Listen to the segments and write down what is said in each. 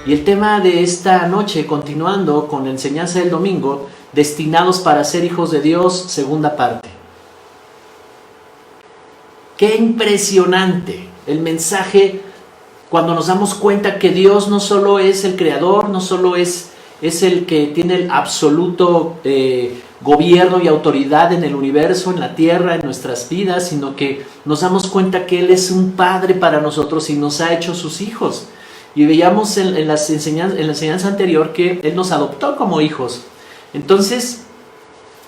Y el tema de esta noche, continuando con la enseñanza del domingo, destinados para ser hijos de Dios, segunda parte. Qué impresionante el mensaje cuando nos damos cuenta que Dios no solo es el creador, no solo es el que tiene el absoluto gobierno y autoridad en el universo, en la tierra, en nuestras vidas, sino que nos damos cuenta que Él es un Padre para nosotros y nos ha hecho sus hijos. Y veíamos en la enseñanza anterior que Él nos adoptó como hijos. Entonces,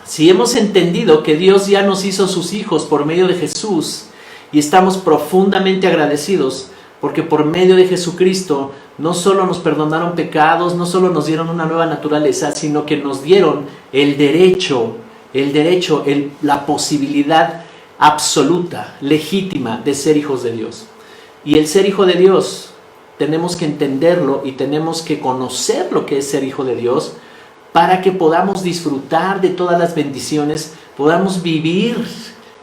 si hemos entendido que Dios ya nos hizo sus hijos por medio de Jesús, y estamos profundamente agradecidos, porque por medio de Jesucristo no solo nos perdonaron pecados, no solo nos dieron una nueva naturaleza, sino que nos dieron el derecho, la posibilidad absoluta, legítima de ser hijos de Dios. Y el ser hijo de Dios, tenemos que entenderlo y tenemos que conocer lo que es ser hijo de Dios para que podamos disfrutar de todas las bendiciones, podamos vivir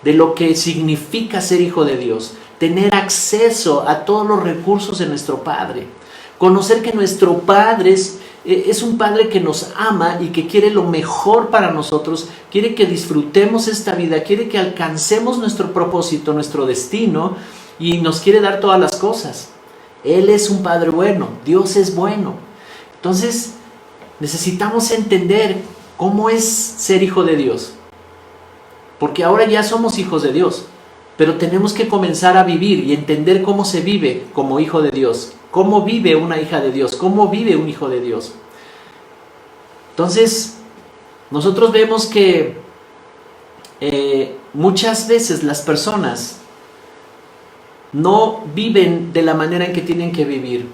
de lo que significa ser hijo de Dios, tener acceso a todos los recursos de nuestro Padre, conocer que nuestro Padre es un Padre que nos ama y que quiere lo mejor para nosotros, quiere que disfrutemos esta vida, quiere que alcancemos nuestro propósito, nuestro destino, y nos quiere dar todas las cosas. Él es un Padre bueno, Dios es bueno. Entonces necesitamos entender cómo es ser hijo de Dios, porque ahora ya somos hijos de Dios, pero tenemos que comenzar a vivir y entender cómo se vive como hijo de Dios, cómo vive una hija de Dios, cómo vive un hijo de Dios. Entonces, nosotros vemos que muchas veces las personas no viven de la manera en que tienen que vivir,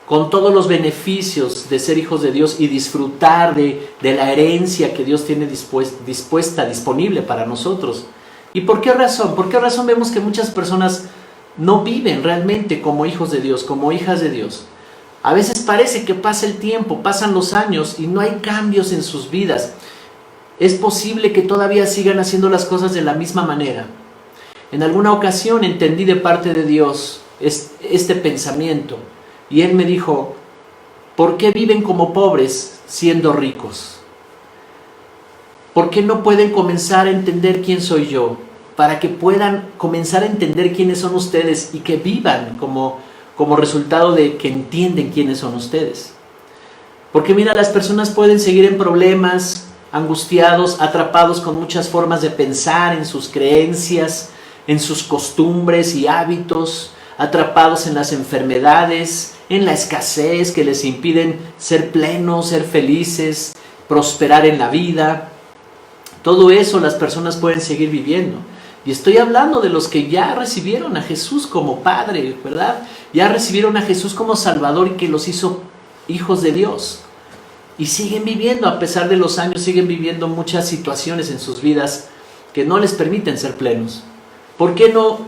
con todos los beneficios de ser hijos de Dios y disfrutar de la herencia que Dios tiene disponible para nosotros. ¿Y por qué razón? ¿Por qué razón vemos que muchas personas no viven realmente como hijos de Dios, como hijas de Dios? A veces parece que pasa el tiempo, pasan los años y no hay cambios en sus vidas. Es posible que todavía sigan haciendo las cosas de la misma manera. En alguna ocasión entendí de parte de Dios este pensamiento, y Él me dijo: ¿por qué viven como pobres siendo ricos? ¿Por qué no pueden comenzar a entender quién soy yo? Para que puedan comenzar a entender quiénes son ustedes y que vivan como resultado de que entienden quiénes son ustedes. Porque mira, las personas pueden seguir en problemas, angustiados, atrapados con muchas formas de pensar, en sus creencias, en sus costumbres y hábitos, atrapados en las enfermedades, en la escasez que les impiden ser plenos, ser felices, prosperar en la vida. Todo eso las personas pueden seguir viviendo. Y estoy hablando de los que ya recibieron a Jesús como Padre, ¿verdad? Ya recibieron a Jesús como Salvador y que los hizo hijos de Dios. Y siguen viviendo, a pesar de los años, siguen viviendo muchas situaciones en sus vidas que no les permiten ser plenos. ¿Por qué no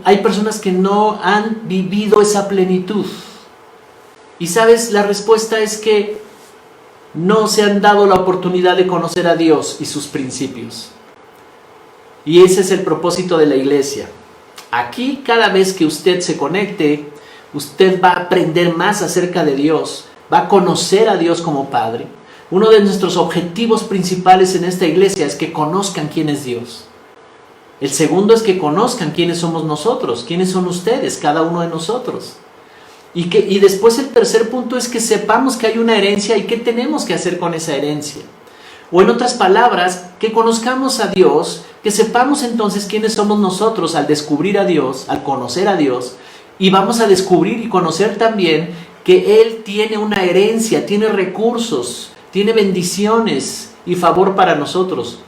hay personas que no han vivido esa plenitud? Y sabes, la respuesta es que no se han dado la oportunidad de conocer a Dios y sus principios. Y ese es el propósito de la iglesia. Aquí, cada vez que usted se conecte, usted va a aprender más acerca de Dios, va a conocer a Dios como Padre. Uno de nuestros objetivos principales en esta iglesia es que conozcan quién es Dios. El segundo es que conozcan quiénes somos nosotros, quiénes son ustedes, cada uno de nosotros. Y después el tercer punto es que sepamos que hay una herencia y qué tenemos que hacer con esa herencia. O en otras palabras, que conozcamos a Dios, que sepamos entonces quiénes somos nosotros al descubrir a Dios, al conocer a Dios, y vamos a descubrir y conocer también que Él tiene una herencia, tiene recursos, tiene bendiciones y favor para nosotros.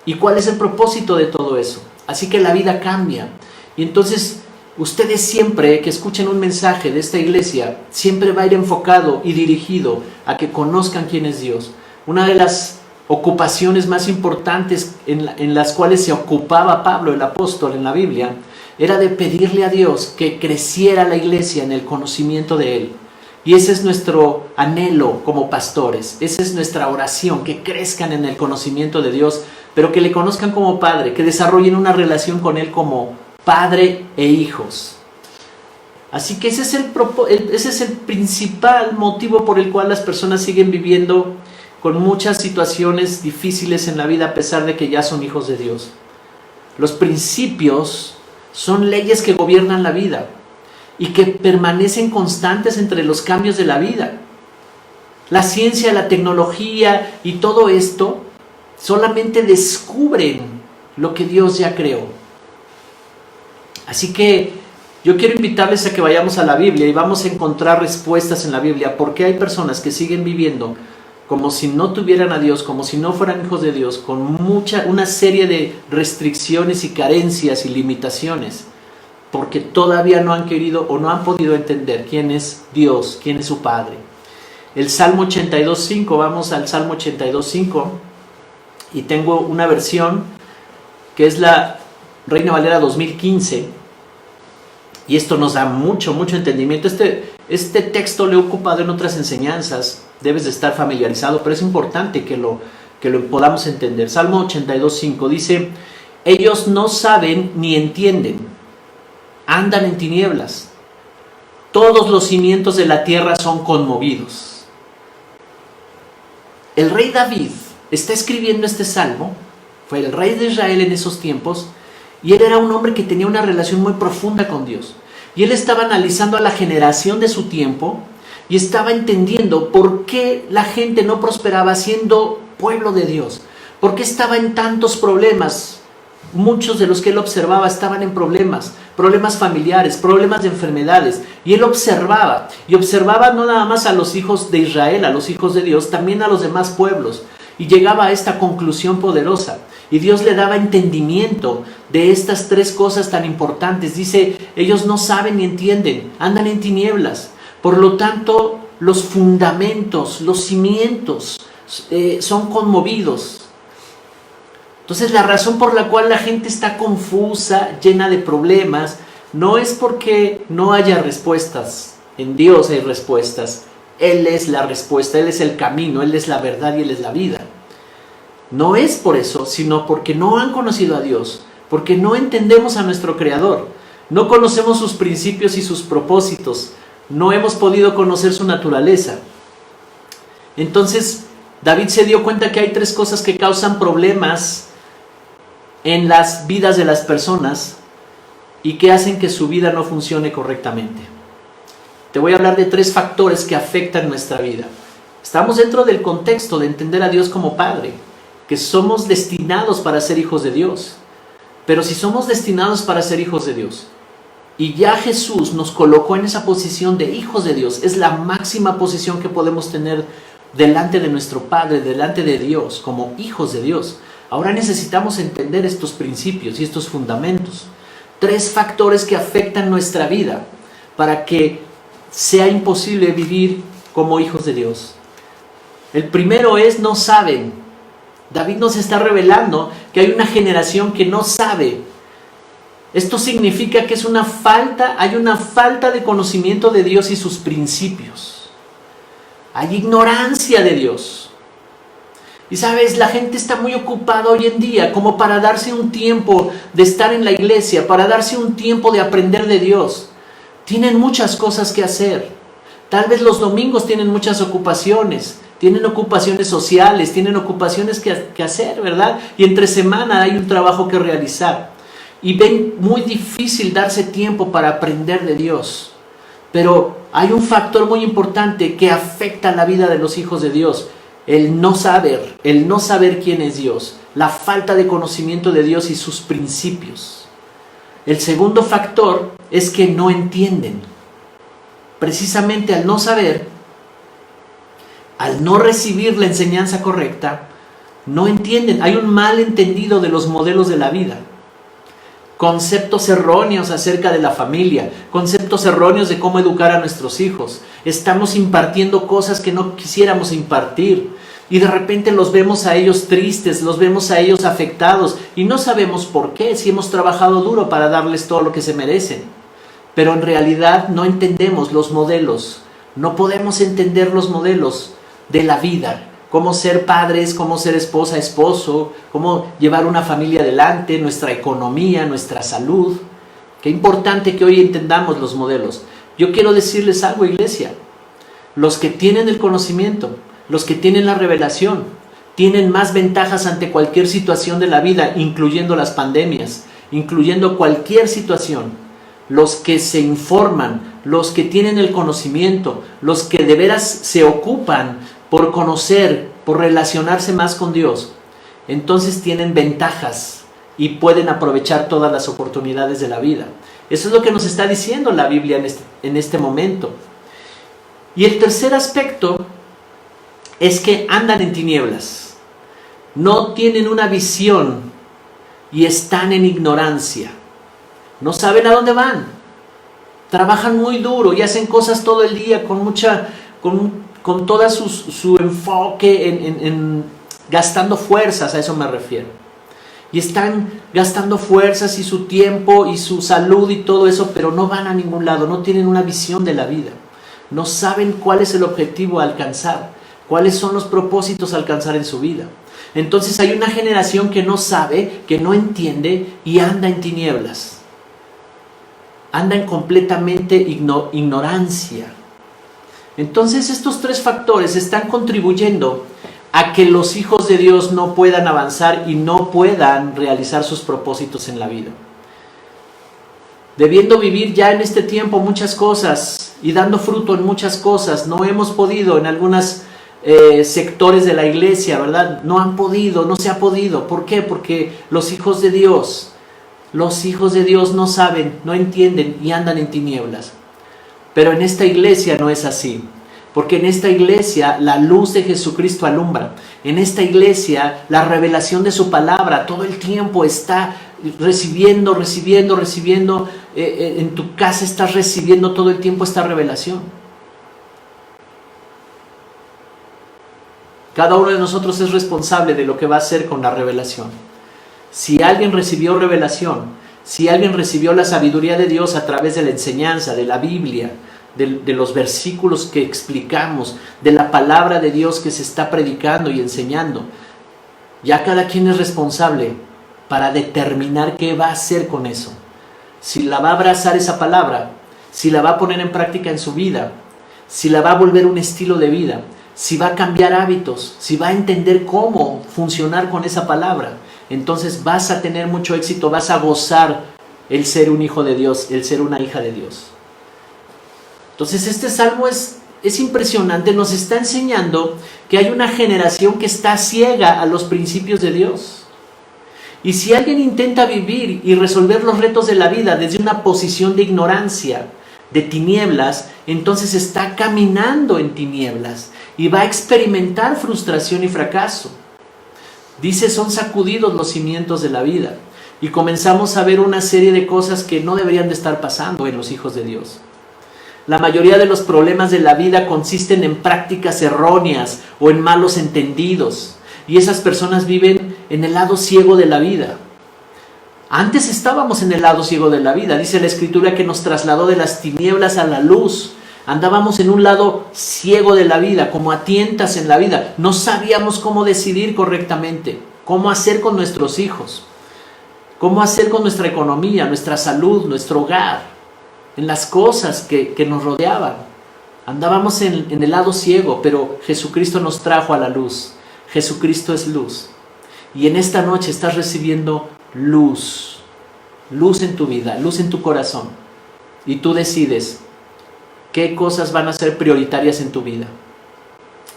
¿Y cuál es el propósito de todo eso? Así que la vida cambia. Y entonces ustedes siempre que escuchen un mensaje de esta iglesia, siempre va a ir enfocado y dirigido a que conozcan quién es Dios. Una de las ocupaciones más importantes en las cuales se ocupaba Pablo, el apóstol, en la Biblia, era de pedirle a Dios que creciera la iglesia en el conocimiento de Él. Y ese es nuestro anhelo como pastores, esa es nuestra oración, que crezcan en el conocimiento de Dios, pero que le conozcan como Padre, que desarrollen una relación con Él como Padre e hijos. Así que ese es el principal motivo por el cual las personas siguen viviendo con muchas situaciones difíciles en la vida a pesar de que ya son hijos de Dios. Los principios son leyes que gobiernan la vida y que permanecen constantes entre los cambios de la vida. La ciencia, la tecnología y todo esto solamente descubren lo que Dios ya creó. Así que yo quiero invitarles a que vayamos a la Biblia y vamos a encontrar respuestas en la Biblia, porque hay personas que siguen viviendo como si no tuvieran a Dios, como si no fueran hijos de Dios, con una serie de restricciones y carencias y limitaciones, porque todavía no han querido o no han podido entender quién es Dios, quién es su Padre. El Salmo 82.5, vamos al Salmo 82.5, y tengo una versión que es la Reina Valera 2015, y esto nos da mucho entendimiento. Este texto lo he ocupado en otras enseñanzas, debes de estar familiarizado, pero es importante que lo podamos entender. Salmo 82.5 dice: ellos no saben ni entienden, andan en tinieblas, todos los cimientos de la tierra son conmovidos. El rey David está escribiendo este salmo, fue el rey de Israel en esos tiempos, y él era un hombre que tenía una relación muy profunda con Dios. Y él estaba analizando a la generación de su tiempo y estaba entendiendo por qué la gente no prosperaba siendo pueblo de Dios. ¿Por qué estaba en tantos problemas? Muchos de los que él observaba estaban en problemas familiares, problemas de enfermedades. Y él observaba, y observaba no nada más a los hijos de Israel, a los hijos de Dios, también a los demás pueblos. Y llegaba a esta conclusión poderosa. Y Dios le daba entendimiento de estas tres cosas tan importantes. Dice: ellos no saben ni entienden, andan en tinieblas. Por lo tanto, los fundamentos, los cimientos son conmovidos. Entonces, la razón por la cual la gente está confusa, llena de problemas, no es porque no haya respuestas. En Dios hay respuestas. Él es la respuesta, Él es el camino, Él es la verdad y Él es la vida. No es por eso, sino porque no han conocido a Dios, porque no entendemos a nuestro Creador, no conocemos sus principios y sus propósitos, no hemos podido conocer su naturaleza. Entonces, David se dio cuenta que hay tres cosas que causan problemas en las vidas de las personas y que hacen que su vida no funcione correctamente. Te voy a hablar de tres factores que afectan nuestra vida. Estamos dentro del contexto de entender a Dios como Padre, que somos destinados para ser hijos de Dios. Pero si somos destinados para ser hijos de Dios y ya Jesús nos colocó en esa posición de hijos de Dios, es la máxima posición que podemos tener delante de nuestro Padre, delante de Dios, como hijos de Dios. Ahora necesitamos entender estos principios y estos fundamentos. Tres factores que afectan nuestra vida para que sea imposible vivir como hijos de Dios. El primero es: no saben. David nos está revelando que hay una generación que no sabe. Esto significa que hay una falta de conocimiento de Dios y sus principios. Hay ignorancia de Dios. Y sabes, la gente está muy ocupada hoy en día como para darse un tiempo de estar en la iglesia, para darse un tiempo de aprender de Dios. Tienen muchas cosas que hacer. Tal vez los domingos tienen muchas ocupaciones. Tienen ocupaciones sociales, tienen ocupaciones que hacer, ¿verdad? Y entre semana hay un trabajo que realizar. Y ven muy difícil darse tiempo para aprender de Dios. Pero hay un factor muy importante que afecta la vida de los hijos de Dios. El no saber quién es Dios. La falta de conocimiento de Dios y sus principios. El segundo factor es que no entienden. Precisamente al no saber, al no recibir la enseñanza correcta, no entienden. Hay un malentendido de los modelos de la vida. Conceptos erróneos acerca de la familia, conceptos erróneos de cómo educar a nuestros hijos. Estamos impartiendo cosas que no quisiéramos impartir. Y de repente los vemos a ellos tristes, los vemos a ellos afectados. Y no sabemos por qué, si hemos trabajado duro para darles todo lo que se merecen. Pero en realidad no entendemos los modelos. No podemos entender los modelos de la vida, cómo ser padres, cómo ser esposa, esposo, cómo llevar una familia adelante, nuestra economía, nuestra salud. Qué importante que hoy entendamos los modelos. Yo quiero decirles algo, iglesia. Los que tienen el conocimiento, los que tienen la revelación, tienen más ventajas ante cualquier situación de la vida, incluyendo las pandemias, incluyendo cualquier situación. Los que se informan, los que tienen el conocimiento, los que de veras se ocupan por conocer, por relacionarse más con Dios, entonces tienen ventajas y pueden aprovechar todas las oportunidades de la vida. Eso es lo que nos está diciendo la Biblia en este momento. Y el tercer aspecto es que andan en tinieblas, no tienen una visión y están en ignorancia. No saben a dónde van, trabajan muy duro y hacen cosas todo el día con toda su enfoque en gastando fuerzas, a eso me refiero. Y están gastando fuerzas y su tiempo y su salud y todo eso, pero no van a ningún lado, no tienen una visión de la vida. No saben cuál es el objetivo a alcanzar, cuáles son los propósitos a alcanzar en su vida. Entonces hay una generación que no sabe, que no entiende y anda en tinieblas. Anda en completamente ignorancia. Entonces estos tres factores están contribuyendo a que los hijos de Dios no puedan avanzar y no puedan realizar sus propósitos en la vida. Debiendo vivir ya en este tiempo muchas cosas y dando fruto en muchas cosas, no hemos podido en algunos sectores de la iglesia, ¿verdad? No se ha podido. ¿Por qué? Porque los hijos de Dios no saben, no entienden y andan en tinieblas. Pero en esta iglesia no es así. Porque en esta iglesia la luz de Jesucristo alumbra. En esta iglesia la revelación de su palabra todo el tiempo está recibiendo. En tu casa estás recibiendo todo el tiempo esta revelación. Cada uno de nosotros es responsable de lo que va a hacer con la revelación. Si alguien recibió revelación, si alguien recibió la sabiduría de Dios a través de la enseñanza, de la Biblia, de los versículos que explicamos, de la palabra de Dios que se está predicando y enseñando, ya cada quien es responsable para determinar qué va a hacer con eso. Si la va a abrazar esa palabra, si la va a poner en práctica en su vida, si la va a volver un estilo de vida, si va a cambiar hábitos, si va a entender cómo funcionar con esa palabra, entonces vas a tener mucho éxito, vas a gozar el ser un hijo de Dios, el ser una hija de Dios. Entonces este salmo es impresionante, nos está enseñando que hay una generación que está ciega a los principios de Dios. Y si alguien intenta vivir y resolver los retos de la vida desde una posición de ignorancia, de tinieblas, entonces está caminando en tinieblas y va a experimentar frustración y fracaso. Dice, son sacudidos los cimientos de la vida y comenzamos a ver una serie de cosas que no deberían de estar pasando en los hijos de Dios. La mayoría de los problemas de la vida consisten en prácticas erróneas o en malos entendidos. Y esas personas viven en el lado ciego de la vida. Antes estábamos en el lado ciego de la vida. Dice la Escritura que nos trasladó de las tinieblas a la luz. Andábamos en un lado ciego de la vida, como a tientas en la vida. No sabíamos cómo decidir correctamente, cómo hacer con nuestros hijos, cómo hacer con nuestra economía, nuestra salud, nuestro hogar, en las cosas que nos rodeaban. Andábamos en el lado ciego, pero Jesucristo nos trajo a la luz. Jesucristo es luz. Y en esta noche estás recibiendo luz. Luz en tu vida, luz en tu corazón. Y tú decides qué cosas van a ser prioritarias en tu vida.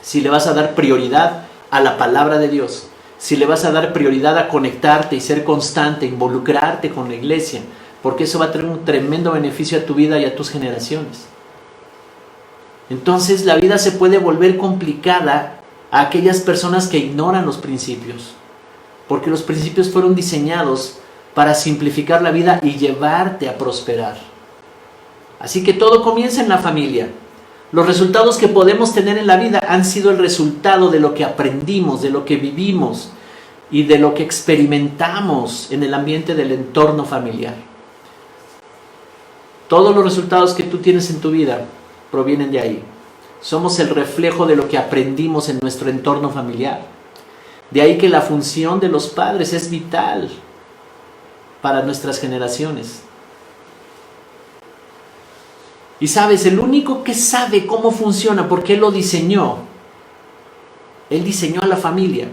Si le vas a dar prioridad a la palabra de Dios, si le vas a dar prioridad a conectarte y ser constante, involucrarte con la iglesia, porque eso va a tener un tremendo beneficio a tu vida y a tus generaciones. Entonces la vida se puede volver complicada a aquellas personas que ignoran los principios, porque los principios fueron diseñados para simplificar la vida y llevarte a prosperar. Así que todo comienza en la familia. Los resultados que podemos tener en la vida han sido el resultado de lo que aprendimos, de lo que vivimos y de lo que experimentamos en el ambiente del entorno familiar. Todos los resultados que tú tienes en tu vida provienen de ahí. Somos el reflejo de lo que aprendimos en nuestro entorno familiar. De ahí que la función de los padres es vital para nuestras generaciones. Y sabes, el único que sabe cómo funciona, porque Él lo diseñó, Él diseñó a la familia.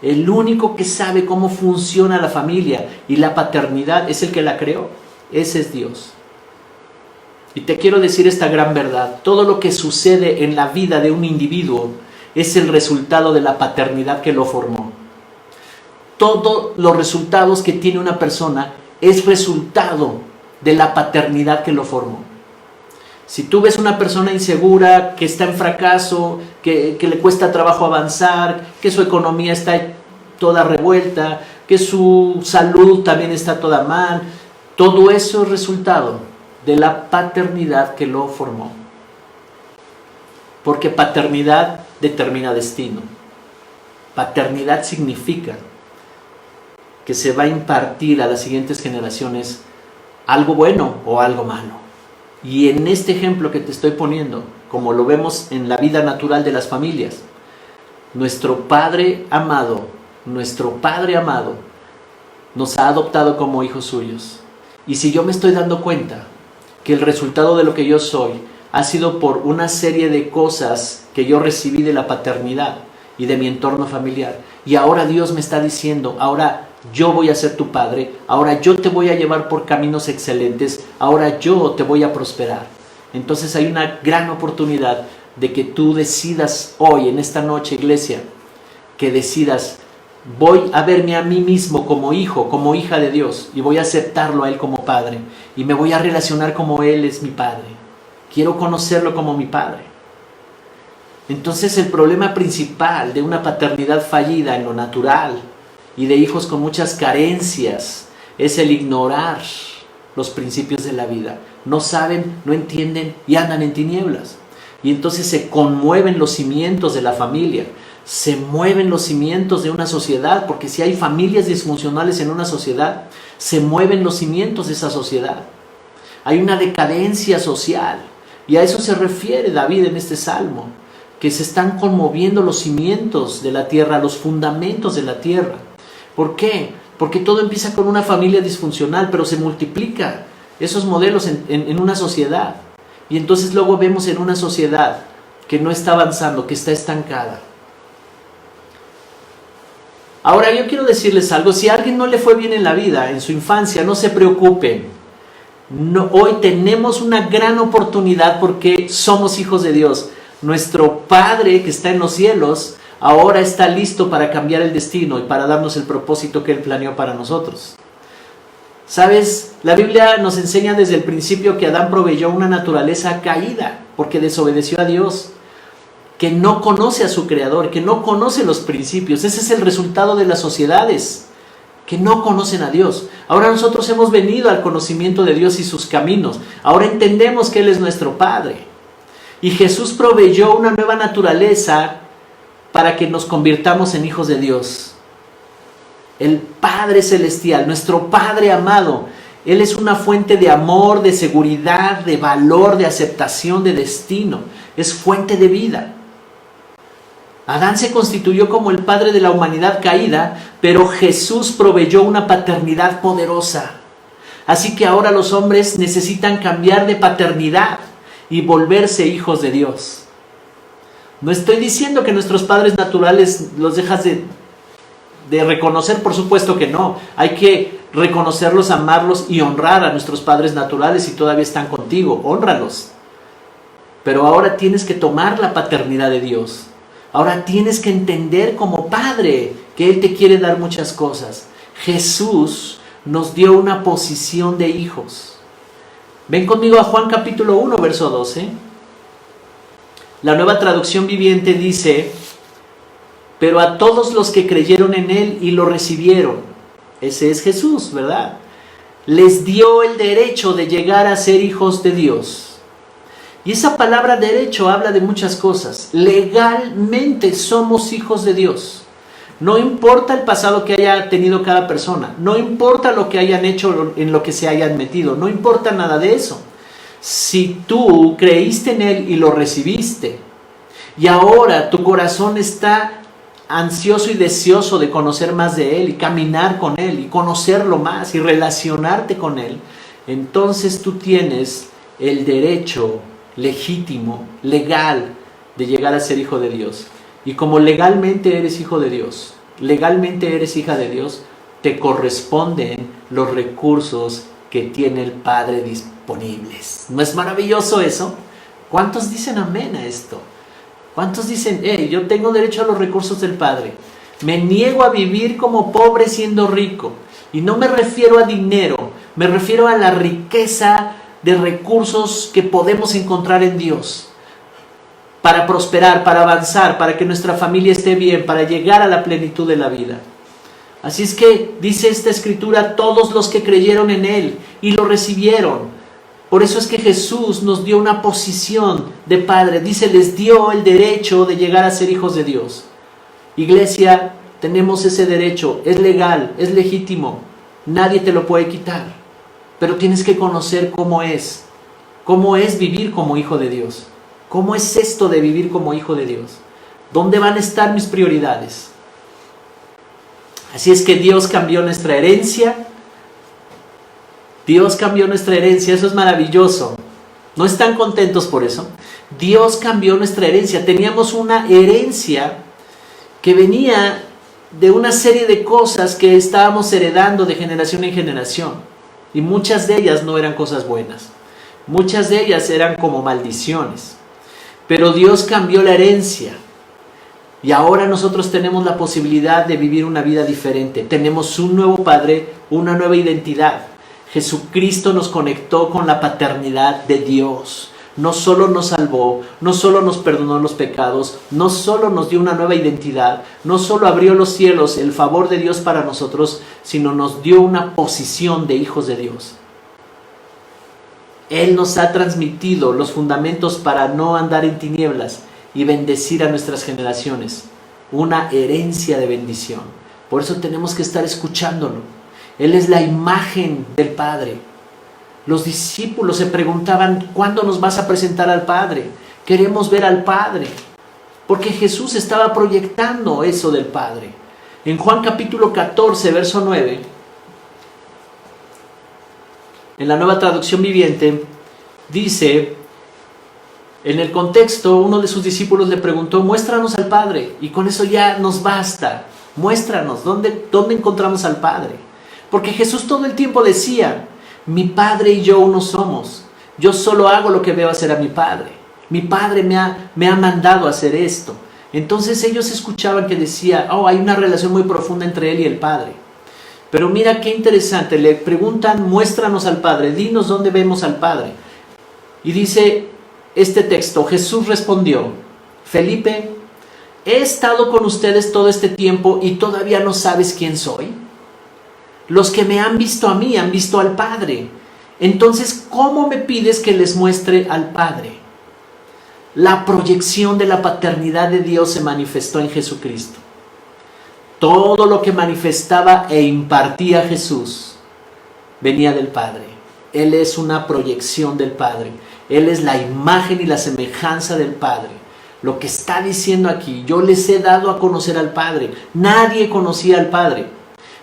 El único que sabe cómo funciona la familia y la paternidad es el que la creó. Ese es Dios. Y te quiero decir esta gran verdad. Todo lo que sucede en la vida de un individuo es el resultado de la paternidad que lo formó. Todos los resultados que tiene una persona es resultado de la paternidad que lo formó. Si tú ves una persona insegura, que está en fracaso, que le cuesta trabajo avanzar, que su economía está toda revuelta, que su salud también está toda mal, todo eso es resultado de la paternidad que lo formó. Porque paternidad determina destino. Paternidad significa que se va a impartir a las siguientes generaciones algo bueno o algo malo. Y en este ejemplo que te estoy poniendo, como lo vemos en la vida natural de las familias, nuestro Padre amado nos ha adoptado como hijos suyos. Y si yo me estoy dando cuenta que el resultado de lo que yo soy ha sido por una serie de cosas que yo recibí de la paternidad y de mi entorno familiar, y ahora Dios me está diciendo, ahora yo voy a ser tu padre, ahora yo te voy a llevar por caminos excelentes, ahora yo te voy a prosperar. Entonces hay una gran oportunidad de que tú decidas hoy, en esta noche, iglesia, que decidas, voy a verme a mí mismo como hijo, como hija de Dios, y voy a aceptarlo a Él como padre, y me voy a relacionar como Él es mi padre. Quiero conocerlo como mi padre. Entonces el problema principal de una paternidad fallida en lo natural y de hijos con muchas carencias es el ignorar los principios de la vida. No saben, no entienden y andan en tinieblas. Y entonces se conmueven los cimientos de la familia, se mueven los cimientos de una sociedad, porque si hay familias disfuncionales en una sociedad, se mueven los cimientos de esa sociedad. Hay una decadencia social, y a eso se refiere David en este salmo, que se están conmoviendo los cimientos de la tierra, los fundamentos de la tierra. ¿Por qué? Porque todo empieza con una familia disfuncional, pero se multiplica esos modelos en una sociedad. Y entonces luego vemos en una sociedad que no está avanzando, que está estancada. Ahora yo quiero decirles algo, si a alguien no le fue bien en la vida, en su infancia, no se preocupen. No, hoy tenemos una gran oportunidad porque somos hijos de Dios. Nuestro Padre que está en los cielos ahora está listo para cambiar el destino y para darnos el propósito que Él planeó para nosotros. ¿Sabes? La Biblia nos enseña desde el principio que Adán proveyó una naturaleza caída porque desobedeció a Dios, que no conoce a su Creador, que no conoce los principios. Ese es el resultado de las sociedades, que no conocen a Dios. Ahora nosotros hemos venido al conocimiento de Dios y sus caminos. Ahora entendemos que Él es nuestro Padre. Y Jesús proveyó una nueva naturaleza para que nos convirtamos en hijos de Dios. El Padre Celestial, nuestro Padre amado, Él es una fuente de amor, de seguridad, de valor, de aceptación, de destino. Es fuente de vida. Adán se constituyó como el padre de la humanidad caída, pero Jesús proveyó una paternidad poderosa. Así que ahora los hombres necesitan cambiar de paternidad y volverse hijos de Dios. No estoy diciendo que nuestros padres naturales los dejas de reconocer, por supuesto que no. Hay que reconocerlos, amarlos y honrar a nuestros padres naturales si todavía están contigo. Hónralos. Pero ahora tienes que tomar la paternidad de Dios. Ahora tienes que entender como padre que Él te quiere dar muchas cosas. Jesús nos dio una posición de hijos. Ven conmigo a Juan capítulo 1, verso 12. La Nueva Traducción Viviente dice: pero a todos los que creyeron en Él y lo recibieron, ese es Jesús, ¿verdad?, les dio el derecho de llegar a ser hijos de Dios. Y esa palabra derecho habla de muchas cosas. Legalmente somos hijos de Dios. No importa el pasado que haya tenido cada persona, no importa lo que hayan hecho, en lo que se hayan metido, no importa nada de eso. Si tú creíste en Él y lo recibiste, y ahora tu corazón está ansioso y deseoso de conocer más de Él, y caminar con Él, y conocerlo más, y relacionarte con Él, entonces tú tienes el derecho legítimo, legal, de llegar a ser hijo de Dios. Y como legalmente eres hijo de Dios, legalmente eres hija de Dios, te corresponden los recursos que tiene el Padre disponibles. ¿No es maravilloso eso? ¿Cuántos dicen amén a esto? ¿Cuántos dicen, yo tengo derecho a los recursos del Padre? Me niego a vivir como pobre siendo rico. Y no me refiero a dinero, me refiero a la riqueza de recursos que podemos encontrar en Dios para prosperar, para avanzar, para que nuestra familia esté bien, para llegar a la plenitud de la vida. Así es que dice esta escritura, todos los que creyeron en Él y lo recibieron. Por eso es que Jesús nos dio una posición de Padre. Dice, les dio el derecho de llegar a ser hijos de Dios. Iglesia, tenemos ese derecho, es legal, es legítimo. Nadie te lo puede quitar. Pero tienes que conocer cómo es vivir como hijo de Dios. ¿Cómo es esto de vivir como hijo de Dios? ¿Dónde van a estar mis prioridades? Así es que Dios cambió nuestra herencia. Dios cambió nuestra herencia, eso es maravilloso. ¿No están contentos por eso? Dios cambió nuestra herencia. Teníamos una herencia que venía de una serie de cosas que estábamos heredando de generación en generación. Y muchas de ellas no eran cosas buenas. Muchas de ellas eran como maldiciones. Pero Dios cambió la herencia. Y ahora nosotros tenemos la posibilidad de vivir una vida diferente. Tenemos un nuevo Padre, una nueva identidad. Jesucristo nos conectó con la paternidad de Dios. No solo nos salvó, no solo nos perdonó los pecados, no solo nos dio una nueva identidad, no solo abrió los cielos, el favor de Dios para nosotros, sino nos dio una posición de hijos de Dios. Él nos ha transmitido los fundamentos para no andar en tinieblas y bendecir a nuestras generaciones. Una herencia de bendición. Por eso tenemos que estar escuchándolo. Él es la imagen del Padre. Los discípulos se preguntaban, ¿cuándo nos vas a presentar al Padre? Queremos ver al Padre. Porque Jesús estaba proyectando eso del Padre. En Juan capítulo 14, verso 9, en la Nueva Traducción Viviente, dice, en el contexto, uno de sus discípulos le preguntó, muéstranos al Padre, y con eso ya nos basta. Muéstranos, ¿dónde encontramos al Padre? Porque Jesús todo el tiempo decía, mi Padre y yo uno somos. Yo solo hago lo que veo hacer a mi Padre. Mi Padre me ha mandado a hacer esto. Entonces ellos escuchaban que decía, hay una relación muy profunda entre Él y el Padre. Pero mira qué interesante, le preguntan, muéstranos al Padre, dinos dónde vemos al Padre. Y dice este texto, Jesús respondió, Felipe, ¿he estado con ustedes todo este tiempo y todavía no sabes quién soy? Los que me han visto a mí han visto al Padre. Entonces, ¿cómo me pides que les muestre al Padre? La proyección de la paternidad de Dios se manifestó en Jesucristo. Todo lo que manifestaba e impartía Jesús venía del Padre. Él es una proyección del Padre. Él es la imagen y la semejanza del Padre. Lo que está diciendo aquí, yo les he dado a conocer al Padre. Nadie conocía al Padre.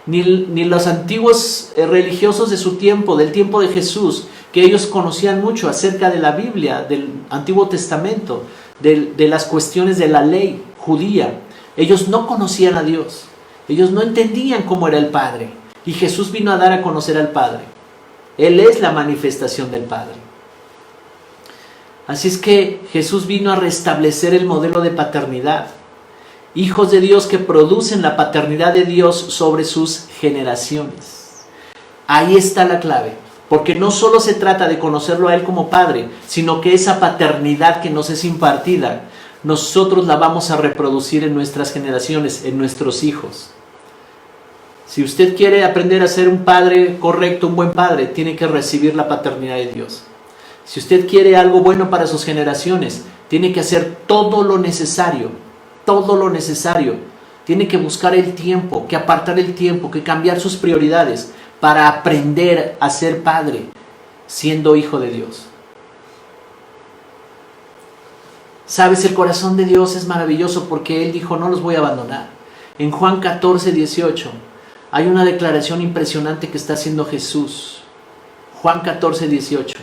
Ni los antiguos religiosos de su tiempo, del tiempo de Jesús, que ellos conocían mucho acerca de la Biblia, del Antiguo Testamento, de las cuestiones de la ley judía. Ellos no conocían a Dios. Ellos no entendían cómo era el Padre. Y Jesús vino a dar a conocer al Padre. Él es la manifestación del Padre. Así es que Jesús vino a restablecer el modelo de paternidad. Hijos de Dios que producen la paternidad de Dios sobre sus generaciones. Ahí está la clave. Porque no solo se trata de conocerlo a Él como Padre, sino que esa paternidad que nos es impartida, nosotros la vamos a reproducir en nuestras generaciones, en nuestros hijos. Si usted quiere aprender a ser un padre correcto, un buen padre, tiene que recibir la paternidad de Dios. Si usted quiere algo bueno para sus generaciones, tiene que hacer todo lo necesario. Todo lo necesario. Tiene que buscar el tiempo, que apartar el tiempo, que cambiar sus prioridades para aprender a ser padre, siendo hijo de Dios. Sabes, el corazón de Dios es maravilloso porque Él dijo, no los voy a abandonar. En Juan 14, 18, hay una declaración impresionante que está haciendo Jesús. Juan 14, 18.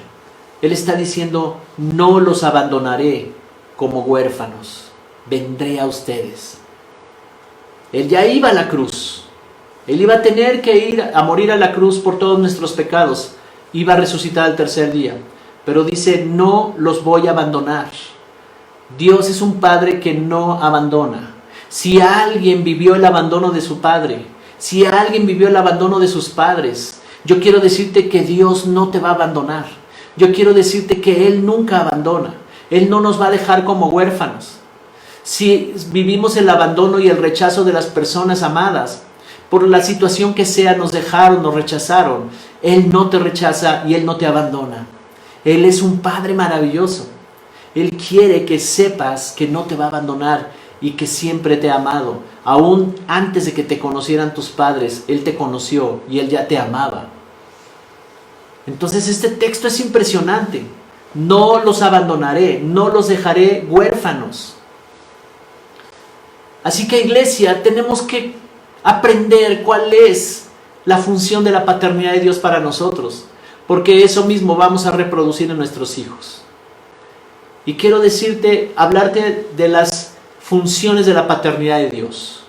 Él está diciendo, no los abandonaré como huérfanos, vendré a ustedes. Él ya iba a la cruz, Él iba a tener que ir a morir a la cruz por todos nuestros pecados, iba a resucitar al tercer día, pero dice, no los voy a abandonar. Dios es un Padre que no abandona. Si alguien vivió el abandono de su padre, si alguien vivió el abandono de sus padres, yo quiero decirte que Dios no te va a abandonar. Yo quiero decirte que Él nunca abandona. Él no nos va a dejar como huérfanos. Si vivimos el abandono y el rechazo de las personas amadas, por la situación que sea, nos dejaron, nos rechazaron, Él no te rechaza y Él no te abandona. Él es un Padre maravilloso. Él quiere que sepas que no te va a abandonar y que siempre te ha amado. Aún antes de que te conocieran tus padres, Él te conoció y Él ya te amaba. Entonces este texto es impresionante. No los abandonaré, no los dejaré huérfanos. Así que, iglesia, tenemos que aprender cuál es la función de la paternidad de Dios para nosotros, porque eso mismo vamos a reproducir en nuestros hijos. Y quiero decirte, hablarte de las funciones de la paternidad de Dios.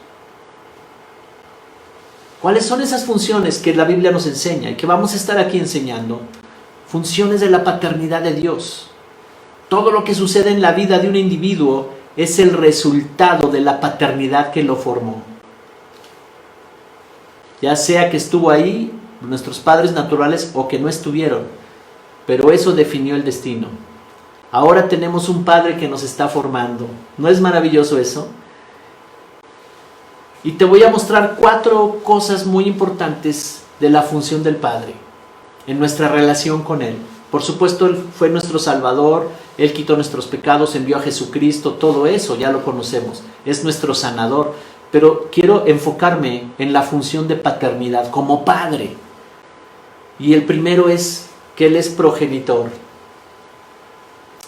¿Cuáles son esas funciones que la Biblia nos enseña y que vamos a estar aquí enseñando? Funciones de la paternidad de Dios. Todo lo que sucede en la vida de un individuo es el resultado de la paternidad que lo formó. Ya sea que estuvo ahí, nuestros padres naturales, o que no estuvieron, pero eso definió el destino. Ahora tenemos un Padre que nos está formando. ¿No es maravilloso eso? Y te voy a mostrar 4 cosas muy importantes de la función del Padre en nuestra relación con Él. Por supuesto, Él fue nuestro Salvador, Él quitó nuestros pecados, envió a Jesucristo, todo eso ya lo conocemos, es nuestro sanador. Pero quiero enfocarme en la función de paternidad como Padre. Y el primero es que Él es progenitor.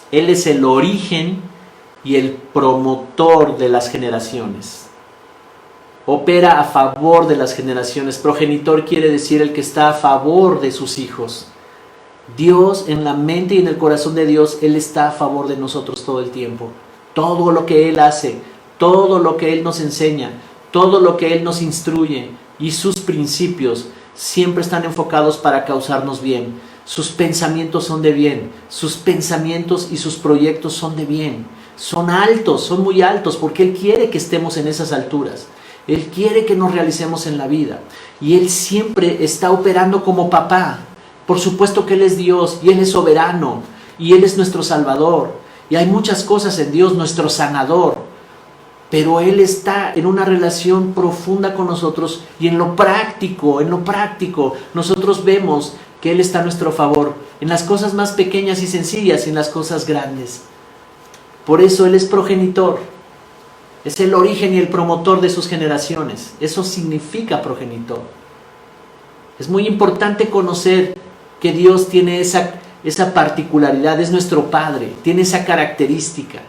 Él es el origen y el promotor de las generaciones. Opera a favor de las generaciones. Progenitor quiere decir el que está a favor de sus hijos. Dios, en la mente y en el corazón de Dios, Él está a favor de nosotros todo el tiempo. Todo lo que Él hace, todo lo que Él nos enseña, todo lo que Él nos instruye y sus principios siempre están enfocados para causarnos bien. Sus pensamientos son de bien, sus pensamientos y sus proyectos son de bien. Son altos, son muy altos, porque Él quiere que estemos en esas alturas. Él quiere que nos realicemos en la vida. Y Él siempre está operando como papá. Por supuesto que Él es Dios y Él es soberano y Él es nuestro Salvador. Y hay muchas cosas en Dios, nuestro sanador. Pero Él está en una relación profunda con nosotros y en lo práctico, nosotros vemos que Él está a nuestro favor, en las cosas más pequeñas y sencillas y en las cosas grandes. Por eso Él es progenitor, es el origen y el promotor de sus generaciones. Eso significa progenitor. Es muy importante conocer que Dios tiene esa particularidad, es nuestro Padre, tiene esa característica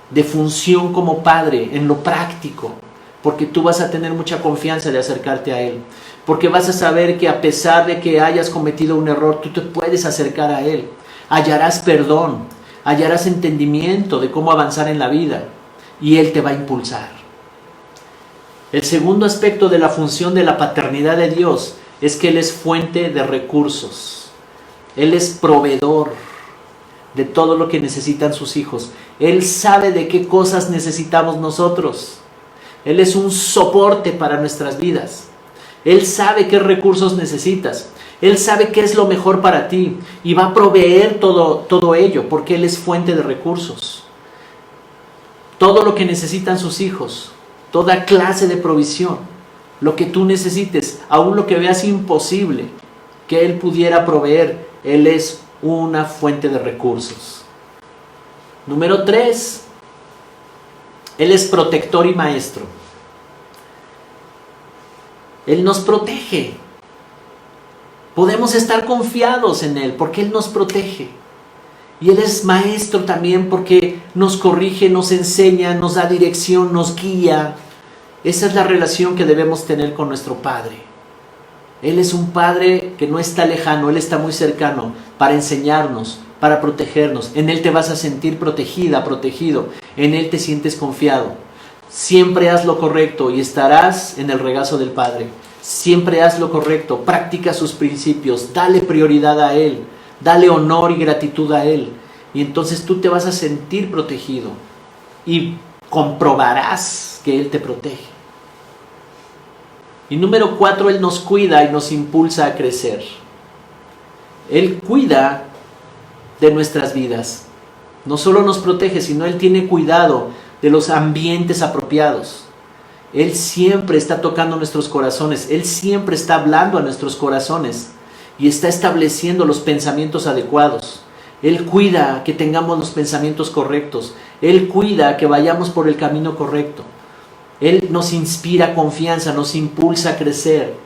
de función como Padre en lo práctico, porque tú vas a tener mucha confianza de acercarte a Él. Porque vas a saber que a pesar de que hayas cometido un error, tú te puedes acercar a Él. Hallarás perdón, hallarás entendimiento de cómo avanzar en la vida y Él te va a impulsar. El segundo aspecto de la función de la paternidad de Dios es que Él es fuente de recursos. Él es proveedor de todo lo que necesitan sus hijos. Él sabe de qué cosas necesitamos nosotros. Él es un soporte para nuestras vidas. Él sabe qué recursos necesitas. Él sabe qué es lo mejor para ti y va a proveer todo ello porque Él es fuente de recursos. Todo lo que necesitan sus hijos, toda clase de provisión, lo que tú necesites, aún lo que veas imposible que Él pudiera proveer, Él es una fuente de recursos. Número 3, Él es protector y maestro. Él nos protege. Podemos estar confiados en Él porque Él nos protege. Y Él es maestro también porque nos corrige, nos enseña, nos da dirección, nos guía. Esa es la relación que debemos tener con nuestro Padre. Él es un Padre que no está lejano, Él está muy cercano para enseñarnos, para protegernos. En Él te vas a sentir protegida, protegido. En Él te sientes confiado. Siempre haz lo correcto y estarás en el regazo del Padre. Siempre haz lo correcto, practica sus principios, dale prioridad a Él, dale honor y gratitud a Él. Y entonces tú te vas a sentir protegido y comprobarás que Él te protege. Y número 4, Él nos cuida y nos impulsa a crecer. Él cuida de nuestras vidas. No solo nos protege, sino Él tiene cuidado de los ambientes apropiados. Él siempre está tocando nuestros corazones. Él siempre está hablando a nuestros corazones y está estableciendo los pensamientos adecuados. Él cuida que tengamos los pensamientos correctos. Él cuida que vayamos por el camino correcto. Él nos inspira confianza, nos impulsa a crecer.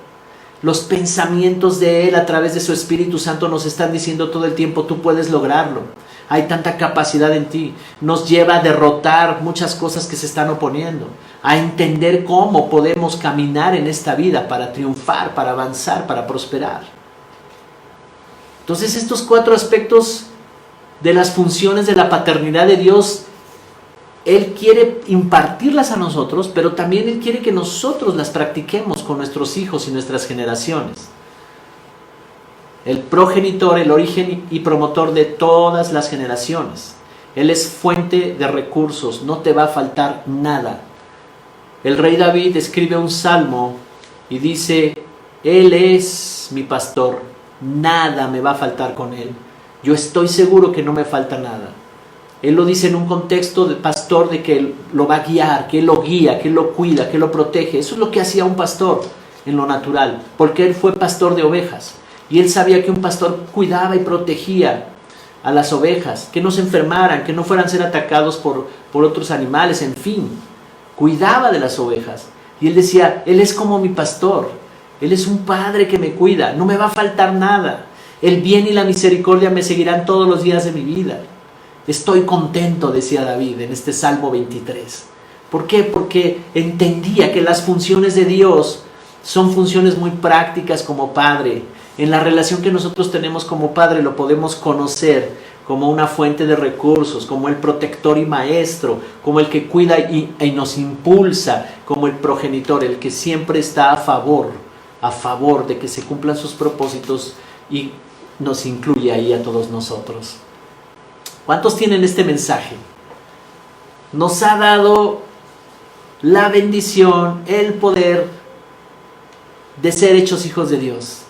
Los pensamientos de Él a través de su Espíritu Santo nos están diciendo todo el tiempo: tú puedes lograrlo. Hay tanta capacidad en ti. Nos lleva a derrotar muchas cosas que se están oponiendo, a entender cómo podemos caminar en esta vida para triunfar, para avanzar, para prosperar. Entonces, estos 4 aspectos de las funciones de la paternidad de Dios, Él quiere impartirlas a nosotros, pero también Él quiere que nosotros las practiquemos con nuestros hijos y nuestras generaciones. El progenitor, el origen y promotor de todas las generaciones. Él es fuente de recursos, no te va a faltar nada. El rey David escribe un salmo y dice: Él es mi pastor, nada me va a faltar con Él. Yo estoy seguro que no me falta nada. Él lo dice en un contexto de pastor, de que Él lo va a guiar, que Él lo guía, que Él lo cuida, que Él lo protege. Eso es lo que hacía un pastor en lo natural, porque Él fue pastor de ovejas. Y Él sabía que un pastor cuidaba y protegía a las ovejas, que no se enfermaran, que no fueran a ser atacados por otros animales, en fin. Cuidaba de las ovejas. Y Él decía: Él es como mi pastor. Él es un padre que me cuida, no me va a faltar nada. El bien y la misericordia me seguirán todos los días de mi vida. Estoy contento, decía David en este Salmo 23. ¿Por qué? Porque entendía que las funciones de Dios son funciones muy prácticas como Padre. En la relación que nosotros tenemos como Padre lo podemos conocer como una fuente de recursos, como el protector y maestro, como el que cuida y nos impulsa, como el progenitor, el que siempre está a favor de que se cumplan sus propósitos y nos incluye ahí a todos nosotros. ¿Cuántos tienen este mensaje? Nos ha dado la bendición, el poder de ser hechos hijos de Dios.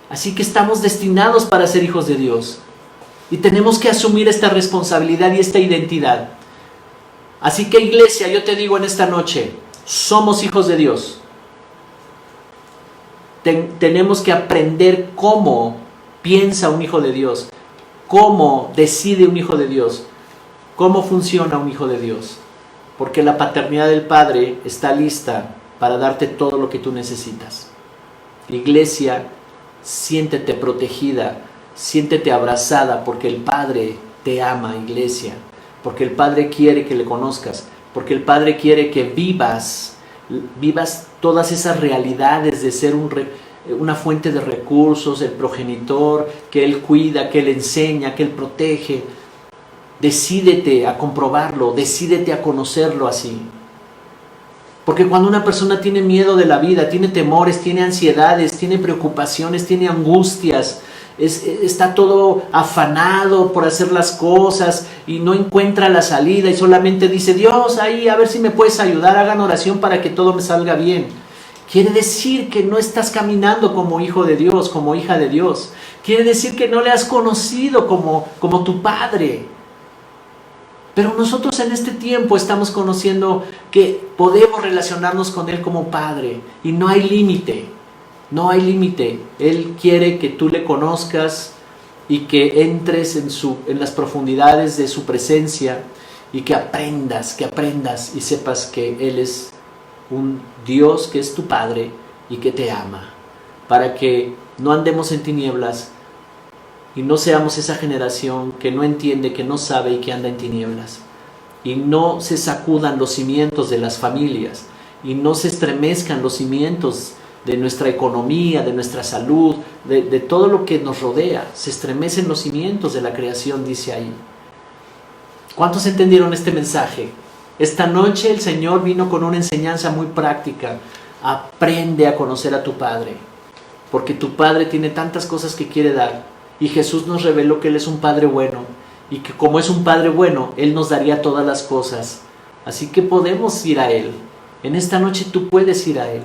Así que estamos destinados para ser hijos de Dios. Y tenemos que asumir esta responsabilidad y esta identidad. Así que, iglesia, yo te digo en esta noche, somos hijos de Dios. Tenemos que aprender cómo piensa un hijo de Dios, cómo decide un hijo de Dios, cómo funciona un hijo de Dios. Porque la paternidad del Padre está lista para darte todo lo que tú necesitas. Iglesia, siéntete protegida, siéntete abrazada, porque el Padre te ama, iglesia. Porque el Padre quiere que le conozcas, porque el Padre quiere que vivas todas esas realidades de ser una fuente de recursos, el progenitor, que Él cuida, que Él enseña, que Él protege. Decídete a comprobarlo, decídete a conocerlo así. Porque cuando una persona tiene miedo de la vida, tiene temores, tiene ansiedades, tiene preocupaciones, tiene angustias, está todo afanado por hacer las cosas y no encuentra la salida y solamente dice: Dios, ahí a ver si me puedes ayudar, hagan oración para que todo me salga bien. Quiere decir que no estás caminando como hijo de Dios, como hija de Dios. Quiere decir que no le has conocido como tu Padre. Pero nosotros en este tiempo estamos conociendo que podemos relacionarnos con Él como Padre. Y no hay límite, no hay límite. Él quiere que tú le conozcas y que entres en las profundidades de su presencia y que aprendas y sepas que Él es un Dios que es tu Padre y que te ama. Para que no andemos en tinieblas y no seamos esa generación que no entiende, que no sabe y que anda en tinieblas. Y no se sacudan los cimientos de las familias. Y no se estremezcan los cimientos de nuestra economía, de nuestra salud, de todo lo que nos rodea. Se estremecen los cimientos de la creación, dice ahí. ¿Cuántos entendieron este mensaje? Esta noche el Señor vino con una enseñanza muy práctica. Aprende a conocer a tu Padre, porque tu Padre tiene tantas cosas que quiere dar. Y Jesús nos reveló que Él es un Padre bueno, y que como es un Padre bueno, Él nos daría todas las cosas. Así que podemos ir a Él. En esta noche tú puedes ir a Él.